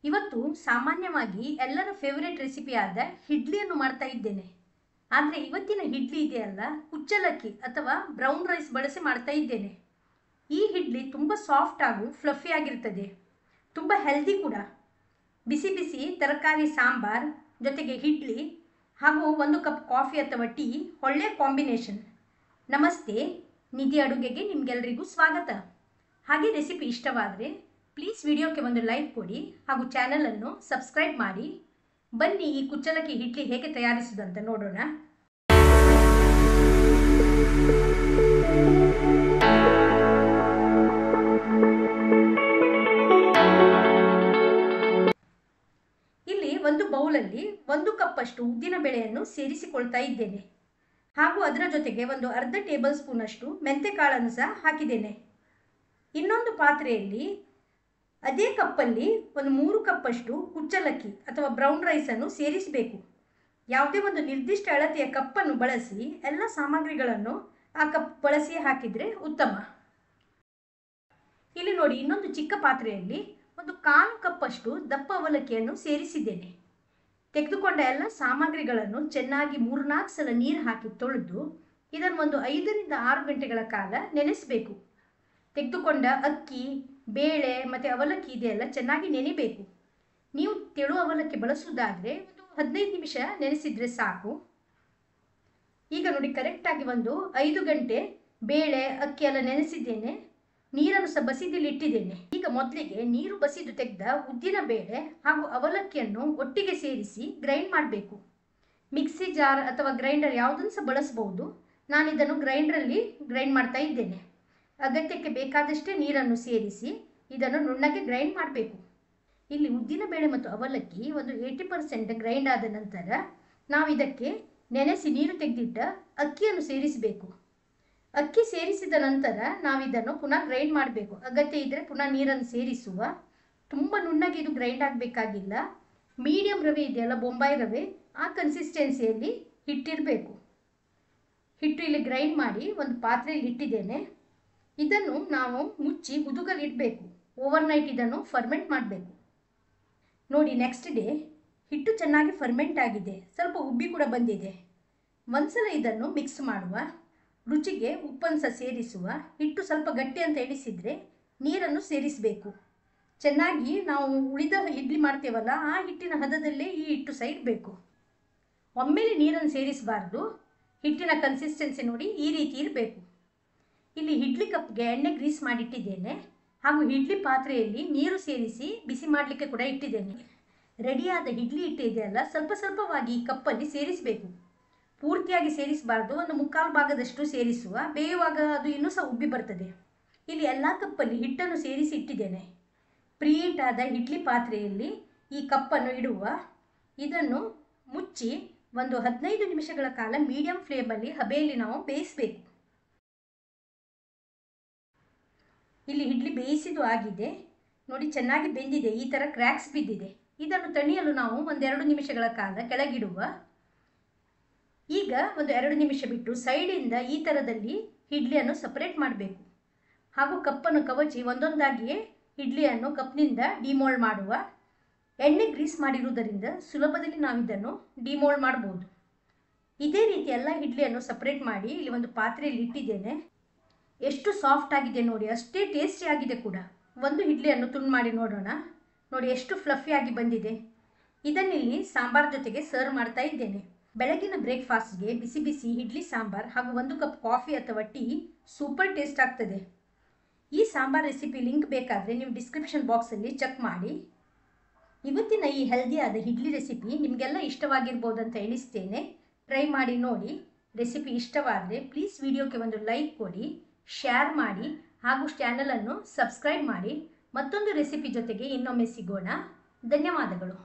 ಇವತ್ತು ಸಾಮಾನ್ಯವಾಗಿ ಎಲ್ಲರ ಫೇವರೇಟ್ ರೆಸಿಪಿಯಾದ ಇಡ್ಲಿಯನ್ನು ಮಾಡ್ತಾ ಇದ್ದೇನೆ. ಆದರೆ ಇವತ್ತಿನ ಇಡ್ಲಿ ಇದೆಯಲ್ಲ, ಕುಚ್ಚಲಕ್ಕಿ ಅಥವಾ ಬ್ರೌನ್ ರೈಸ್ ಬಳಸಿ ಮಾಡ್ತಾ ಇದ್ದೇನೆ. ಈ ಇಡ್ಲಿ ತುಂಬ ಸಾಫ್ಟ್ ಹಾಗೂ ಫ್ಲಫಿ ಆಗಿರ್ತದೆ, ತುಂಬ ಹೆಲ್ದಿ ಕೂಡ. ಬಿಸಿ ಬಿಸಿ ತರಕಾರಿ ಸಾಂಬಾರ್ ಜೊತೆಗೆ ಇಡ್ಲಿ ಹಾಗೂ 1 ಕಪ್ ಕಾಫಿ ಅಥವಾ ಟೀ ಒಳ್ಳೆಯ ಕಾಂಬಿನೇಷನ್. ನಮಸ್ತೆ, ನಿಧಿ ಅಡುಗೆಗೆ ನಿಮಗೆಲ್ಲರಿಗೂ ಸ್ವಾಗತ. ಹಾಗೆ ರೆಸಿಪಿ ಇಷ್ಟವಾದರೆ ಪ್ಲೀಸ್ ವಿಡಿಯೋಕ್ಕೆ ಒಂದು ಲೈಕ್ ಕೊಡಿ ಹಾಗೂ ಚಾನಲನ್ನು ಸಬ್ಸ್ಕ್ರೈಬ್ ಮಾಡಿ. ಬನ್ನಿ ಈ ಕುಚ್ಚಲಕ್ಕಿ ಇಡ್ಲಿ ಹೇಗೆ ತಯಾರಿಸುವುದಂತ ನೋಡೋಣ. ಇಲ್ಲಿ ಒಂದು ಬೌಲಲ್ಲಿ 1 ಕಪ್ ಅಷ್ಟು ಉದ್ದಿನ ಬೇಳೆಯನ್ನು ಸೇರಿಸಿಕೊಳ್ತಾ ಇದ್ದೇನೆ ಹಾಗೂ ಅದರ ಜೊತೆಗೆ ಒಂದು ಅರ್ಧ ಟೇಬಲ್ ಸ್ಪೂನ್ ಅಷ್ಟು ಮೆಂತೆಕಾಳನ್ನು ಸಹ ಹಾಕಿದ್ದೇನೆ. ಇನ್ನೊಂದು ಪಾತ್ರೆಯಲ್ಲಿ ಅದೇ ಕಪ್ಪಲ್ಲಿ ಒಂದು 3 ಕಪ್ ಅಷ್ಟು ಕುಚ್ಚಲಕ್ಕಿ ಅಥವಾ ಬ್ರೌನ್ ರೈಸನ್ನು ಸೇರಿಸಬೇಕು. ಯಾವುದೇ ಒಂದು ನಿರ್ದಿಷ್ಟ ಅಳತೆಯ ಕಪ್ಪನ್ನು ಬಳಸಿ ಎಲ್ಲ ಸಾಮಗ್ರಿಗಳನ್ನು ಆ ಕಪ್ ಬಳಸಿ ಹಾಕಿದರೆ ಉತ್ತಮ. ಇಲ್ಲಿ ನೋಡಿ, ಇನ್ನೊಂದು ಚಿಕ್ಕ ಪಾತ್ರೆಯಲ್ಲಿ ಒಂದು 1/4 ಕಪ್ ಅಷ್ಟು ದಪ್ಪ ಅವಲಕ್ಕಿಯನ್ನು ಸೇರಿಸಿದ್ದೇನೆ. ತೆಗೆದುಕೊಂಡ ಎಲ್ಲ ಸಾಮಗ್ರಿಗಳನ್ನು ಚೆನ್ನಾಗಿ 3-4 ಸಲ ನೀರು ಹಾಕಿ ತೊಳೆದು ಇದನ್ನು ಒಂದು 5 ರಿಂದ 6 ಗಂಟೆಗಳ ಕಾಲ ನೆನೆಸಬೇಕು. ತೆಗೆದುಕೊಂಡ ಅಕ್ಕಿ, ಬೇಳೆ ಮತ್ತು ಅವಲಕ್ಕಿ ಇದೆಯಲ್ಲ ಚೆನ್ನಾಗಿ ನೆನೆಬೇಕು. ನೀವು ತೆಳು ಅವಲಕ್ಕಿ ಬಳಸುವುದಾದರೆ ಒಂದು 15 ನಿಮಿಷ ನೆನೆಸಿದರೆ ಸಾಕು. ಈಗ ನೋಡಿ, ಕರೆಕ್ಟಾಗಿ ಒಂದು 5 ಗಂಟೆ ಬೇಳೆ ಅಕ್ಕಿ ಎಲ್ಲ ನೆನೆಸಿದ್ದೇನೆ. ನೀರನ್ನು ಸಹ ಬಸಿದಲ್ಲಿ ಇಟ್ಟಿದ್ದೇನೆ. ಈಗ ಮೊದಲಿಗೆ ನೀರು ಬಸಿದು ತೆಗೆದ ಉದ್ದಿನ ಬೇಳೆ ಹಾಗೂ ಅವಲಕ್ಕಿಯನ್ನು ಒಟ್ಟಿಗೆ ಸೇರಿಸಿ ಗ್ರೈಂಡ್ ಮಾಡಬೇಕು. ಮಿಕ್ಸಿ ಜಾರ್ ಅಥವಾ ಗ್ರೈಂಡರ್ ಯಾವುದನ್ನು ಸಹ ಬಳಸಬಹುದು. ನಾನಿದನ್ನು ಗ್ರೈಂಡರಲ್ಲಿ ಗ್ರೈಂಡ್ ಮಾಡ್ತಾ ಇದ್ದೇನೆ. ಅಗತ್ಯಕ್ಕೆ ಬೇಕಾದಷ್ಟೇ ನೀರನ್ನು ಸೇರಿಸಿ ಇದನ್ನು ನುಣ್ಣಗೆ ಗ್ರೈಂಡ್ ಮಾಡಬೇಕು. ಇಲ್ಲಿ ಉದ್ದಿನ ಬೇಳೆ ಮತ್ತು ಅವಲಕ್ಕಿ ಒಂದು 80% ಗ್ರೈಂಡ್ ಆದ ನಂತರ ನಾವು ಇದಕ್ಕೆ ನೆನೆಸಿ ನೀರು ತೆಗೆದಿಟ್ಟ ಅಕ್ಕಿಯನ್ನು ಸೇರಿಸಬೇಕು. ಅಕ್ಕಿ ಸೇರಿಸಿದ ನಂತರ ನಾವಿದನ್ನು ಪುನಃ ಗ್ರೈಂಡ್ ಮಾಡಬೇಕು. ಅಗತ್ಯ ಇದ್ದರೆ ಪುನಃ ನೀರನ್ನು ಸೇರಿಸುವ. ತುಂಬ ನುಣ್ಣಗೆ ಇದು ಗ್ರೈಂಡ್ ಆಗಬೇಕಾಗಿಲ್ಲ. ಮೀಡಿಯಂ ರವೆ ಇದೆಯಲ್ಲ, ಬೊಂಬಾಯಿ ರವೆ, ಆ ಕನ್ಸಿಸ್ಟೆನ್ಸಿಯಲ್ಲಿ ಹಿಟ್ಟಿರಬೇಕು. ಹಿಟ್ಟು ಇಲ್ಲಿ ಗ್ರೈಂಡ್ ಮಾಡಿ ಒಂದು ಪಾತ್ರೆಯಲ್ಲಿ ಇಟ್ಟಿದ್ದೇನೆ. ಇದನ್ನು ನಾವು ಮುಚ್ಚಿ ಹುದುಗಲಿಡಬೇಕು. ಓವರ್ನೈಟ್ ಇದನ್ನು ಫರ್ಮೆಂಟ್ ಮಾಡಬೇಕು. ನೋಡಿ, ನೆಕ್ಸ್ಟ್ ಡೇ ಹಿಟ್ಟು ಚೆನ್ನಾಗಿ ಫರ್ಮೆಂಟ್ ಆಗಿದೆ, ಸ್ವಲ್ಪ ಉಬ್ಬಿ ಕೂಡ ಬಂದಿದೆ. ಒಂದ್ಸಲ ಇದನ್ನು ಮಿಕ್ಸ್ ಮಾಡುವ. ರುಚಿಗೆ ಉಪ್ಪನ್ನು ಸಹ ಸೇರಿಸುವ. ಹಿಟ್ಟು ಸ್ವಲ್ಪ ಗಟ್ಟಿ ಅಂತ ಎಣಿಸಿದರೆ ನೀರನ್ನು ಸೇರಿಸಬೇಕು. ಚೆನ್ನಾಗಿ ನಾವು ಉಳಿದ ಇಡ್ಲಿ ಮಾಡ್ತೇವಲ್ಲ, ಆ ಹಿಟ್ಟಿನ ಹದದಲ್ಲೇ ಈ ಹಿಟ್ಟು ಸಹ ಇಡಬೇಕು. ಒಮ್ಮೆಲೆ ನೀರನ್ನು ಸೇರಿಸಬಾರ್ದು. ಹಿಟ್ಟಿನ ಕನ್ಸಿಸ್ಟೆನ್ಸಿ ನೋಡಿ ಈ ರೀತಿ ಇರಬೇಕು. ಇಲ್ಲಿ ಇಡ್ಲಿ ಕಪ್ಗೆ ಎಣ್ಣೆ ಗ್ರೀಸ್ ಮಾಡಿಟ್ಟಿದ್ದೇನೆ ಹಾಗೂ ಇಡ್ಲಿ ಪಾತ್ರೆಯಲ್ಲಿ ನೀರು ಸೇರಿಸಿ ಬಿಸಿ ಮಾಡಲಿಕ್ಕೆ ಕೂಡ ಇಟ್ಟಿದ್ದೇನೆ. ರೆಡಿಯಾದ ಇಡ್ಲಿ ಹಿಟ್ಟು ಇದೆಯಲ್ಲ, ಸ್ವಲ್ಪ ಸ್ವಲ್ಪವಾಗಿ ಈ ಕಪ್ಪಲ್ಲಿ ಸೇರಿಸಬೇಕು. ಪೂರ್ತಿಯಾಗಿ ಸೇರಿಸಬಾರ್ದು, ಒಂದು 1/4 ಭಾಗದಷ್ಟು ಸೇರಿಸುವ. ಬೇಯುವಾಗ ಅದು ಇನ್ನೂ ಸಹ ಉಬ್ಬಿ ಬರ್ತದೆ. ಇಲ್ಲಿ ಎಲ್ಲ ಕಪ್ಪಲ್ಲಿ ಹಿಟ್ಟನ್ನು ಸೇರಿಸಿ ಇಟ್ಟಿದ್ದೇನೆ. ಪ್ರೀಹೀಟ್ ಆದ ಇಡ್ಲಿ ಪಾತ್ರೆಯಲ್ಲಿ ಈ ಕಪ್ಪನ್ನು ಇಡುವ. ಇದನ್ನು ಮುಚ್ಚಿ ಒಂದು 15 ನಿಮಿಷಗಳ ಕಾಲ ಮೀಡಿಯಂ ಫ್ಲೇಮಲ್ಲಿ ಹಬೆಯಲ್ಲಿ ನಾವು ಬೇಯಿಸಬೇಕು. ಇಲ್ಲಿ ಇಡ್ಲಿ ಬೇಯಿಸಿದ್ದು ಆಗಿದೆ ನೋಡಿ, ಚೆನ್ನಾಗಿ ಬೆಂದಿದೆ. ಈ ಥರ ಕ್ರ್ಯಾಕ್ಸ್ ಬಿದ್ದಿದೆ. ಇದನ್ನು ತಣಿಯಲು ನಾವು ಒಂದು 2 ನಿಮಿಷಗಳ ಕಾಲ ಕೆಳಗಿಡುವ. ಈಗ ಒಂದು 2 ನಿಮಿಷ ಬಿಟ್ಟು ಸೈಡಿಂದ ಈ ಥರದಲ್ಲಿ ಇಡ್ಲಿಯನ್ನು ಸಪರೇಟ್ ಮಾಡಬೇಕು ಹಾಗೂ ಕಪ್ಪನ್ನು ಕವಚಿ ಒಂದೊಂದಾಗಿಯೇ ಇಡ್ಲಿಯನ್ನು ಕಪ್ನಿಂದ ಡಿಮೋಲ್ಡ್ ಮಾಡುವ. ಎಣ್ಣೆ ಗ್ರೀಸ್ ಮಾಡಿರುವುದರಿಂದ ಸುಲಭದಲ್ಲಿ ನಾವು ಇದನ್ನು ಡಿಮೋಲ್ಡ್ ಮಾಡ್ಬೋದು. ಇದೇ ರೀತಿ ಎಲ್ಲ ಇಡ್ಲಿಯನ್ನು ಸಪರೇಟ್ ಮಾಡಿ ಇಲ್ಲಿ ಒಂದು ಪಾತ್ರೆಯಲ್ಲಿ ಇಟ್ಟಿದ್ದೇನೆ. ಎಷ್ಟು ಸಾಫ್ಟ್ ಆಗಿದೆ ನೋಡಿ, ಅಷ್ಟೇ ಟೇಸ್ಟಿ ಆಗಿದೆ ಕೂಡ. ಒಂದು ಇಡ್ಲಿಯನ್ನು ತುಂಡು ಮಾಡಿ ನೋಡೋಣ. ನೋಡಿ ಎಷ್ಟು ಫ್ಲಫಿ ಆಗಿ ಬಂದಿದೆ. ಇದನ್ನಿಲ್ಲಿ ಸಾಂಬಾರ್ ಜೊತೆಗೆ ಸರ್ವ್ ಮಾಡ್ತಾ ಇದ್ದೇನೆ. ಬೆಳಗಿನ ಬ್ರೇಕ್ಫಾಸ್ಟ್ಗೆ ಬಿಸಿ ಬಿಸಿ ಇಡ್ಲಿ ಸಾಂಬಾರ್ ಹಾಗೂ 1 ಕಪ್ ಕಾಫಿ ಅಥವಾ ಟೀ ಸೂಪರ್ ಟೇಸ್ಟ್ ಆಗ್ತದೆ. ಈ ಸಾಂಬಾರ್ ರೆಸಿಪಿ ಲಿಂಕ್ ಬೇಕಾದರೆ ನೀವು ಡಿಸ್ಕ್ರಿಪ್ಷನ್ ಬಾಕ್ಸಲ್ಲಿ ಚೆಕ್ ಮಾಡಿ. ಇವತ್ತಿನ ಈ ಹೆಲ್ದಿಯಾದ ಇಡ್ಲಿ ರೆಸಿಪಿ ನಿಮಗೆಲ್ಲ ಇಷ್ಟವಾಗಿರ್ಬೋದು ಅಂತ ಎಣಿಸ್ತೇನೆ. ಟ್ರೈ ಮಾಡಿ ನೋಡಿ. ರೆಸಿಪಿ ಇಷ್ಟವಾದರೆ ಪ್ಲೀಸ್ ವಿಡಿಯೋಕ್ಕೆ ಒಂದು ಲೈಕ್ ಕೊಡಿ, ಶೇರ್ ಮಾಡಿ ಹಾಗೂ ಚಾನಲನ್ನು ಸಬ್ಸ್ಕ್ರೈಬ್ ಮಾಡಿ. ಮತ್ತೊಂದು ರೆಸಿಪಿ ಜೊತೆಗೆ ಇನ್ನೊಮ್ಮೆ ಸಿಗೋಣ. ಧನ್ಯವಾದಗಳು.